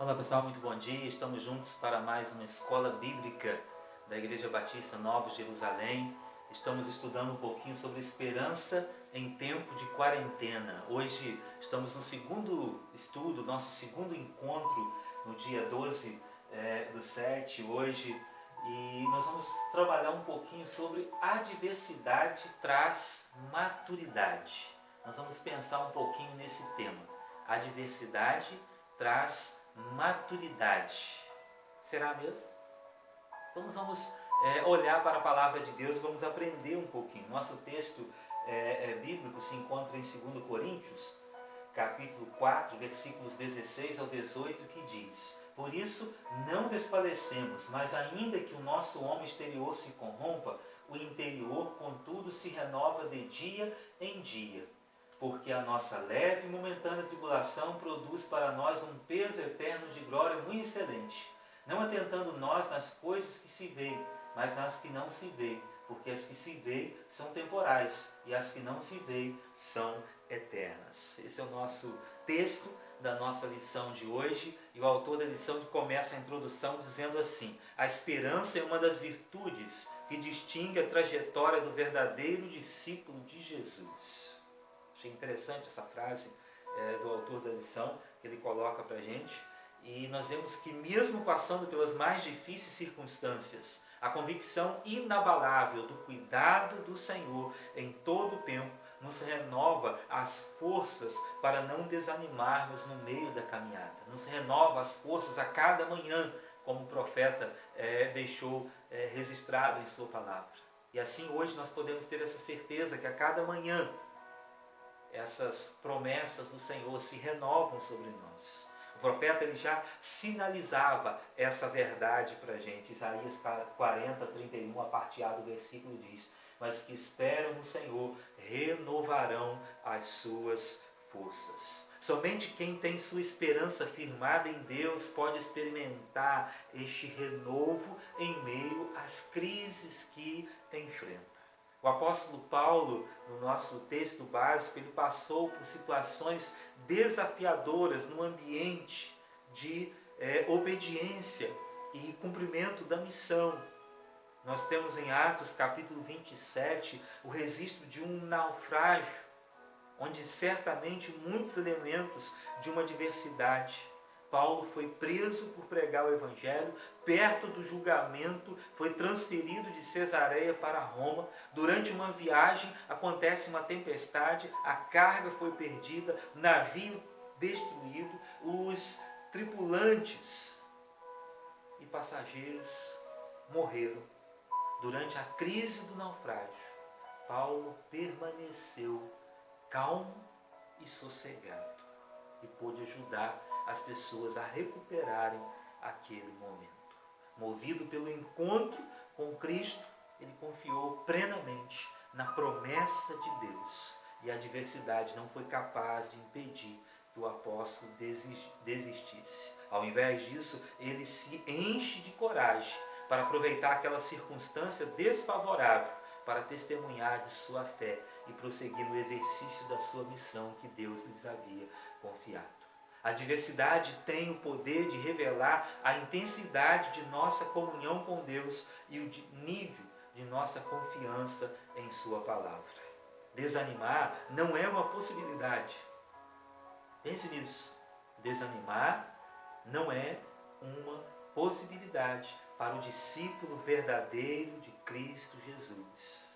Olá pessoal, muito bom dia. Estamos juntos para mais uma escola bíblica da Igreja Batista Nova Jerusalém. Estamos estudando um pouquinho sobre esperança em tempo de quarentena. Hoje estamos no segundo estudo, nosso segundo encontro no dia 12 do 7 hoje. E nós vamos trabalhar um pouquinho sobre adversidade traz maturidade. Nós vamos pensar um pouquinho nesse tema. Adversidade traz maturidade. Será mesmo? Então nós vamos olhar para a palavra de Deus, vamos aprender um pouquinho. Nosso texto bíblico se encontra em 2 Coríntios, capítulo 4, versículos 16 ao 18, que diz: Por isso não desfalecemos, mas ainda que o nosso homem exterior se corrompa, o interior, contudo, se renova de dia em dia. Porque a nossa leve e momentânea tribulação produz para nós um peso eterno de glória muito excelente, não atentando nós nas coisas que se veem, mas nas que não se veem, porque as que se veem são temporais, e as que não se veem são eternas. Esse é o nosso texto da nossa lição de hoje, e o autor da lição começa a introdução dizendo assim: a esperança é uma das virtudes que distingue a trajetória do verdadeiro discípulo de Jesus. Achei interessante essa frase do autor da lição, que ele coloca para a gente. E nós vemos que mesmo passando pelas mais difíceis circunstâncias, a convicção inabalável do cuidado do Senhor em todo o tempo nos renova as forças para não desanimarmos no meio da caminhada. Nos renova as forças a cada manhã, como o profeta deixou registrado em sua palavra. E assim hoje nós podemos ter essa certeza que a cada manhã essas promessas do Senhor se renovam sobre nós. O profeta ele já sinalizava essa verdade para a gente. Isaías 40, 31, a parte A do versículo diz: Mas que esperam no Senhor renovarão as suas forças. Somente quem tem sua esperança firmada em Deus pode experimentar este renovo em meio às crises que enfrenta. O apóstolo Paulo, no nosso texto básico, ele passou por situações desafiadoras no ambiente de obediência e cumprimento da missão. Nós temos em Atos capítulo 27 o registro de um naufrágio, onde certamente muitos elementos de uma diversidade. Paulo foi preso por pregar o Evangelho, perto do julgamento, foi transferido de Cesareia para Roma. Durante uma viagem acontece uma tempestade, a carga foi perdida, navio destruído, os tripulantes e passageiros morreram. Durante a crise do naufrágio, Paulo permaneceu calmo e sossegado e pôde ajudar as pessoas a recuperarem aquele momento. Movido pelo encontro com Cristo, ele confiou plenamente na promessa de Deus. E a adversidade não foi capaz de impedir que o apóstolo desistisse. Ao invés disso, ele se enche de coragem para aproveitar aquela circunstância desfavorável para testemunhar de sua fé e prosseguir no exercício da sua missão que Deus lhes havia confiado. A adversidade tem o poder de revelar a intensidade de nossa comunhão com Deus e o nível de nossa confiança em sua palavra. Desanimar não é uma possibilidade. Pense nisso. Desanimar não é uma possibilidade para o discípulo verdadeiro de Cristo Jesus,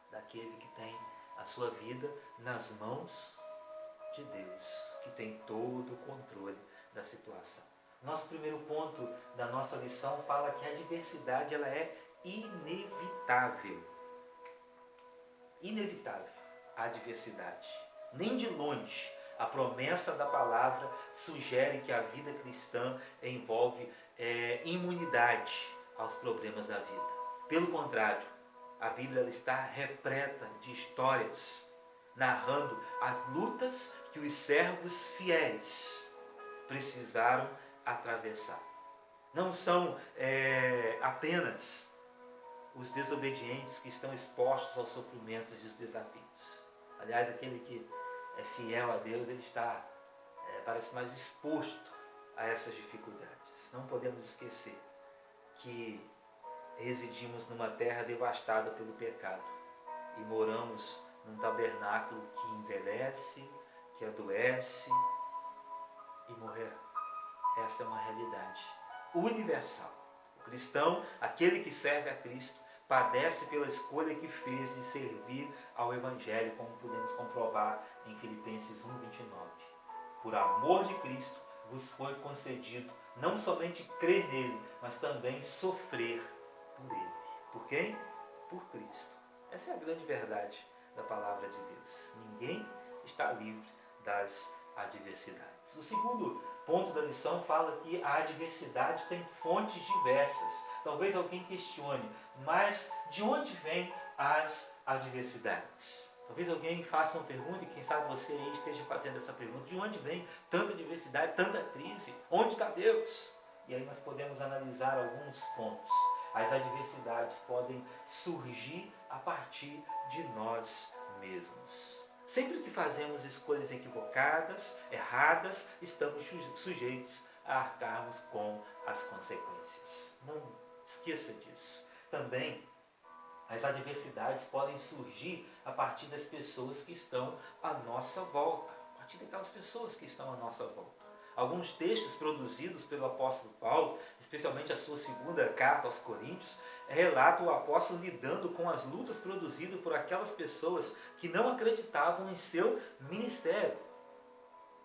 daquele que tem a sua vida nas mãos de Deus, que tem todo o controle da situação. Nosso primeiro ponto da nossa lição fala que a adversidade ela é inevitável. Inevitável a adversidade. Nem de longe a promessa da palavra sugere que a vida cristã envolve imunidade aos problemas da vida. Pelo contrário, a Bíblia está repleta de histórias narrando as lutas que os servos fiéis precisaram atravessar. Não são apenas os desobedientes que estão expostos aos sofrimentos e aos desafios. Aliás, aquele que é fiel a Deus, ele está, parece mais exposto a essas dificuldades. Não podemos esquecer que residimos numa terra devastada pelo pecado e moramos num tabernáculo que envelhece, que adoece e morrerá. Essa é uma realidade universal. O cristão, aquele que serve a Cristo, padece pela escolha que fez de servir ao Evangelho, como podemos comprovar em Filipenses 1:29. Por amor de Cristo, vos foi concedido não somente crer nele, mas também sofrer por ele. Por quem? Por Cristo. Essa é a grande verdade da palavra de Deus. Ninguém está livre das adversidades. O segundo ponto da lição fala que a adversidade tem fontes diversas. Talvez alguém questione, mas de onde vêm as adversidades? Talvez alguém faça uma pergunta e quem sabe você aí esteja fazendo essa pergunta. De onde vem tanta adversidade, tanta crise? Onde está Deus? E aí nós podemos analisar alguns pontos. As adversidades podem surgir a partir de nós mesmos. Sempre que fazemos escolhas equivocadas, erradas, estamos sujeitos a arcarmos com as consequências. Não esqueça disso. Também, as adversidades podem surgir a partir das pessoas que estão à nossa volta, a partir daquelas pessoas que estão à nossa volta. Alguns textos produzidos pelo apóstolo Paulo, especialmente a sua segunda carta aos Coríntios, relata o apóstolo lidando com as lutas produzidas por aquelas pessoas que não acreditavam em seu ministério.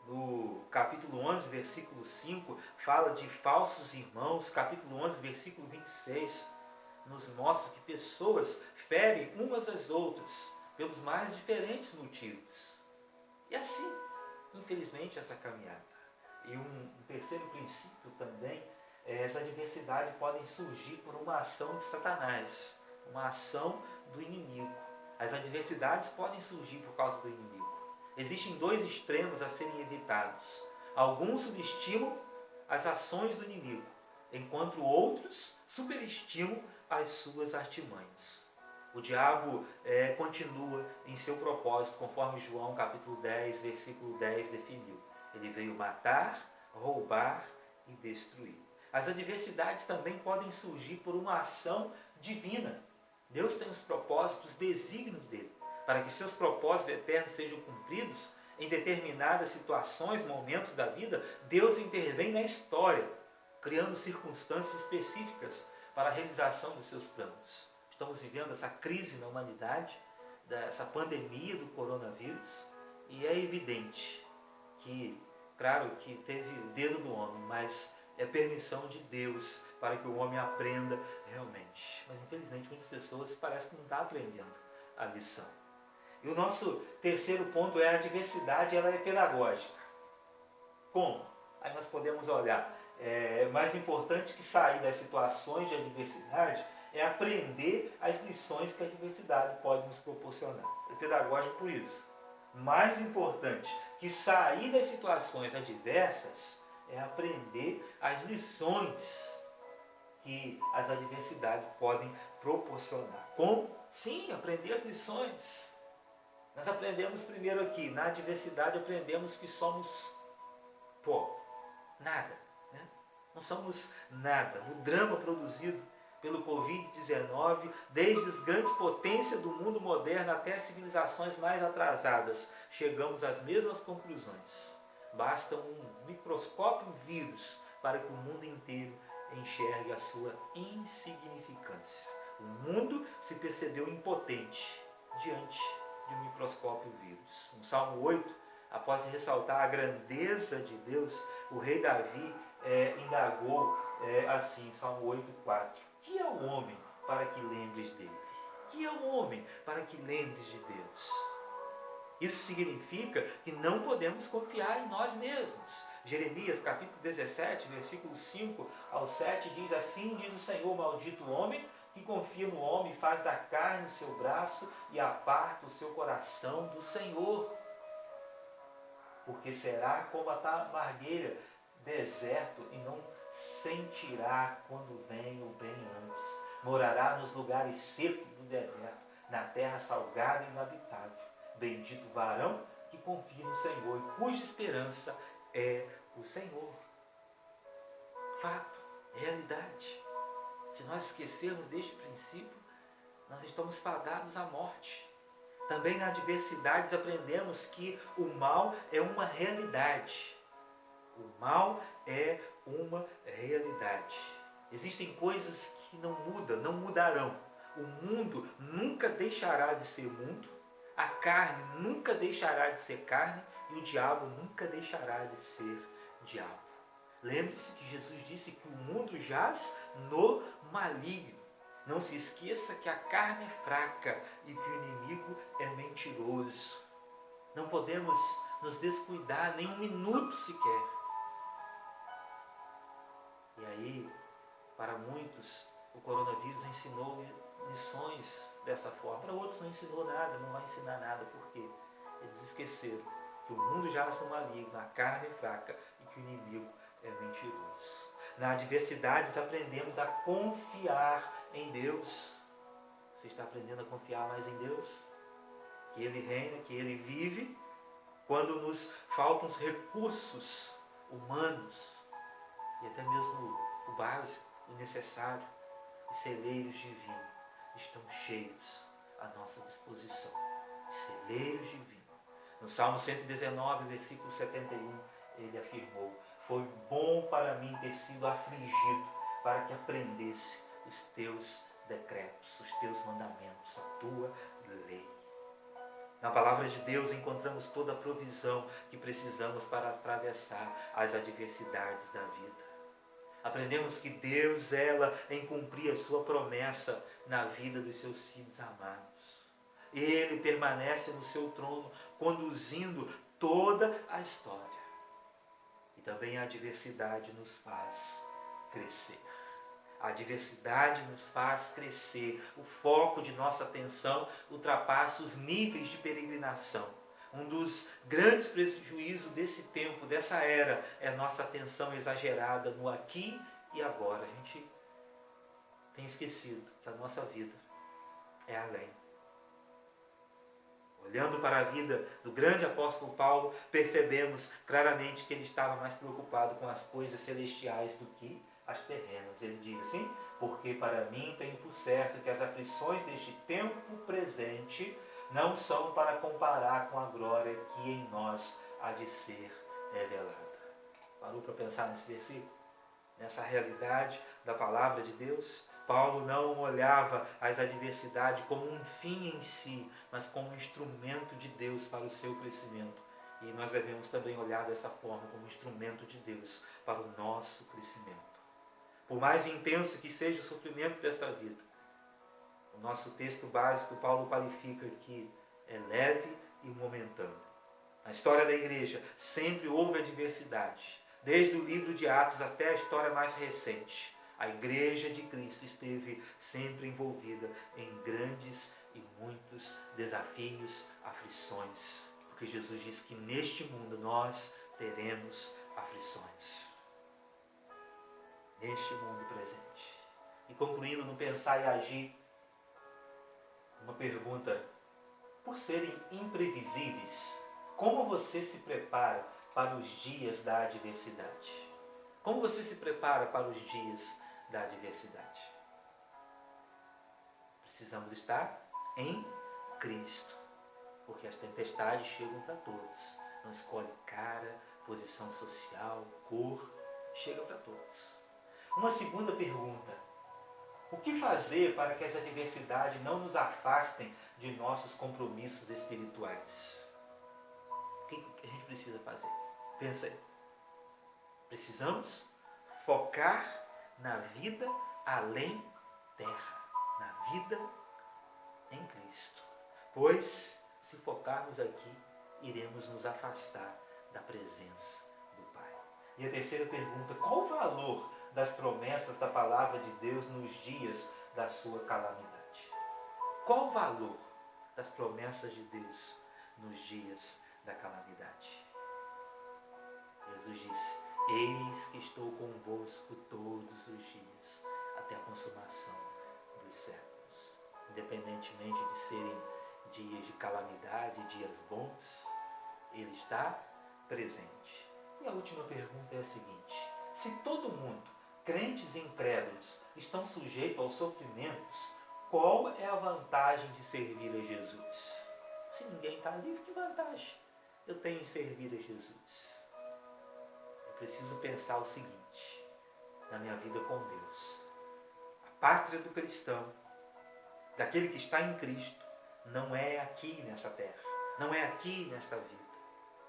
No capítulo 11, versículo 5, fala de falsos irmãos. Capítulo 11, versículo 26, nos mostra que pessoas ferem umas às outras pelos mais diferentes motivos. E assim, infelizmente, essa caminhada. E um terceiro princípio também, essa adversidade podem surgir por uma ação de Satanás, uma ação do inimigo. As adversidades podem surgir por causa do inimigo. Existem dois extremos a serem evitados. Alguns subestimam as ações do inimigo, enquanto outros superestimam as suas artimanhas. O diabo continua em seu propósito, conforme João capítulo 10, versículo 10 definiu. Ele veio matar, roubar e destruir. As adversidades também podem surgir por uma ação divina. Deus tem os propósitos, os desígnios dele, para que seus propósitos eternos sejam cumpridos. Em determinadas situações, momentos da vida, Deus intervém na história, criando circunstâncias específicas para a realização dos seus planos. Estamos vivendo essa crise na humanidade, essa pandemia do coronavírus, e é evidente que, claro que teve o dedo do homem, mas é permissão de Deus para que o homem aprenda realmente. Mas infelizmente muitas pessoas parecem que não estão aprendendo a lição. E o nosso terceiro ponto é a adversidade, ela é pedagógica. Como? Aí nós podemos olhar. Mais importante que sair das situações de adversidade é aprender as lições que a adversidade pode nos proporcionar. É pedagógico por isso. Mais importante que sair das situações adversas é aprender as lições que as adversidades podem proporcionar. Como? Sim, aprender as lições. Nós aprendemos primeiro aqui, na adversidade aprendemos que somos pó, nada. Né? Não somos nada. No drama produzido pelo Covid-19, desde as grandes potências do mundo moderno até as civilizações mais atrasadas, chegamos às mesmas conclusões. Basta um microscópio vírus para que o mundo inteiro enxergue a sua insignificância. O mundo se percebeu impotente diante de um microscópio vírus. No Salmo 8, após ressaltar a grandeza de Deus, o rei Davi indagou assim, Salmo 8:4. Que é o homem para que lembres dele? Que é o homem para que lembres de Deus? Isso significa que não podemos confiar em nós mesmos. Jeremias capítulo 17, versículos 5 ao 7 diz assim, diz o Senhor, maldito o homem que confia no homem, faz da carne o seu braço e aparta o seu coração do Senhor. Porque será como a tamargueira, deserto, e não sentirá quando vem o bem antes. Morará nos lugares secos do deserto, na terra salgada e inabitável. Bendito o varão que confia no Senhor e cuja esperança é o Senhor. nós esquecermos deste princípio, nós estamos fadados à morte. Também na adversidades aprendemos que o mal é uma realidade. O mal é uma realidade. Existem coisas que não mudam, não mudarão. O mundo nunca deixará de ser mundo, a carne nunca deixará de ser carne e o diabo nunca deixará de ser diabo. Lembre-se que Jesus disse que o mundo jaz no maligno. Não se esqueça que a carne é fraca e que o inimigo é mentiroso. Não podemos nos descuidar nem um minuto sequer. E aí, para muitos, o coronavírus ensinou lições dessa forma. Para outros não ensinou nada, não vai ensinar nada. Por quê? Eles esqueceram que o mundo jaz no maligno, a carne é fraca e que o inimigo é mentiroso. Na adversidades aprendemos a confiar em Deus. Você está aprendendo a confiar mais em Deus? Que Ele reina, que Ele vive. Quando nos faltam os recursos humanos e até mesmo o básico, o necessário, os celeiros divinos estão cheios à nossa disposição. Celeiros divinos. No Salmo 119, versículo 71, ele afirmou: foi bom para mim ter sido afligido, para que aprendesse os teus decretos, os teus mandamentos, a tua lei. Na palavra de Deus encontramos toda a provisão que precisamos para atravessar as adversidades da vida. Aprendemos que Deus zela em cumprir a sua promessa na vida dos seus filhos amados. Ele permanece no seu trono, conduzindo toda a história. E também a adversidade nos faz crescer. A adversidade nos faz crescer. O foco de nossa atenção ultrapassa os níveis de peregrinação. Um dos grandes prejuízos desse tempo, dessa era, é a nossa atenção exagerada no aqui e agora. A gente tem esquecido que a nossa vida é além. Olhando para a vida do grande apóstolo Paulo, percebemos claramente que ele estava mais preocupado com as coisas celestiais do que as terrenas. Ele diz assim: porque para mim tenho por certo que as aflições deste tempo presente não são para comparar com a glória que em nós há de ser revelada. Parou para pensar nesse versículo? Nessa realidade da palavra de Deus? Paulo não olhava as adversidades como um fim em si, mas como um instrumento de Deus para o seu crescimento. E nós devemos também olhar dessa forma, como instrumento de Deus para o nosso crescimento. Por mais intenso que seja o sofrimento desta vida, o nosso texto básico, Paulo qualifica que é leve e momentâneo. Na história da igreja sempre houve adversidade. Desde o livro de Atos até a história mais recente, a igreja de Cristo esteve sempre envolvida em grandes e muitos desafios, aflições. Porque Jesus disse que neste mundo nós teremos aflições. Neste mundo presente. E concluindo no pensar e agir, uma pergunta: por serem imprevisíveis, como você se prepara para os dias da adversidade? Como você se prepara para os dias da adversidade? Precisamos estar em Cristo, porque as tempestades chegam para todos. Não escolhe cara, posição social, cor, chega para todos. Uma segunda pergunta: o que fazer para que as adversidades não nos afastem de nossos compromissos espirituais? O que a gente precisa fazer? Pensa aí. Precisamos focar na vida além terra, na vida em Cristo. Pois, se focarmos aqui, iremos nos afastar da presença do Pai. E a terceira pergunta: qual o valor das promessas da palavra de Deus nos dias da sua calamidade? Qual o valor das promessas de Deus nos dias da calamidade? Jesus disse: eis que estou convosco todos os dias, até a consumação dos séculos. Independentemente de serem dias de calamidade, dias bons, Ele está presente. E a última pergunta é a seguinte: se todo mundo, crentes e incrédulos, estão sujeitos aos sofrimentos, qual é a vantagem de servir a Jesus? Se ninguém está livre, que vantagem eu tenho em servir a Jesus? Eu preciso pensar o seguinte, na minha vida com Deus. A pátria do cristão, daquele que está em Cristo, não é aqui nessa terra, não é aqui nesta vida,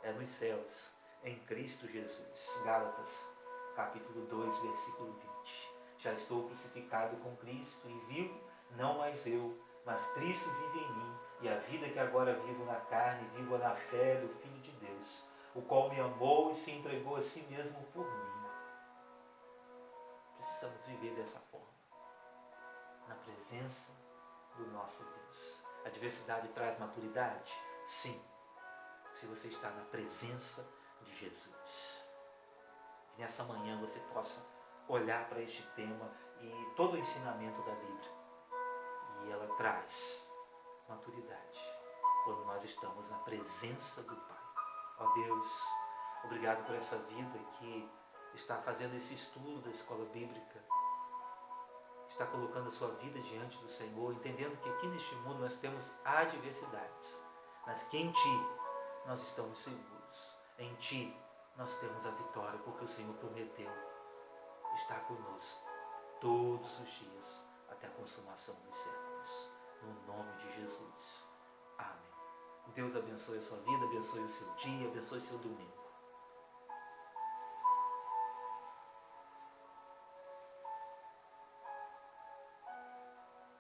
é nos céus, em Cristo Jesus. Gálatas, capítulo 2, versículo 20. Já estou crucificado com Cristo e vivo, não mais eu, mas Cristo vive em mim, e a vida que agora vivo na carne, vivo na fé do Filho de Deus, o qual me amou e se entregou a si mesmo por mim. Precisamos viver dessa forma, na presença do nosso Deus. A diversidade traz maturidade? Sim, se você está na presença de Jesus. Que nessa manhã você possa olhar para este tema e todo o ensinamento da Bíblia. E ela traz maturidade quando nós estamos na presença do Pai. Ó Deus, obrigado por essa vida que está fazendo esse estudo da escola bíblica, está colocando a sua vida diante do Senhor, entendendo que aqui neste mundo nós temos adversidades, mas que em Ti nós estamos seguros. Em Ti nós temos a vitória, porque o Senhor prometeu estar conosco todos os dias até a consumação dos séculos. No nome de Jesus. Amém. Deus abençoe a sua vida, abençoe o seu dia, abençoe o seu domingo.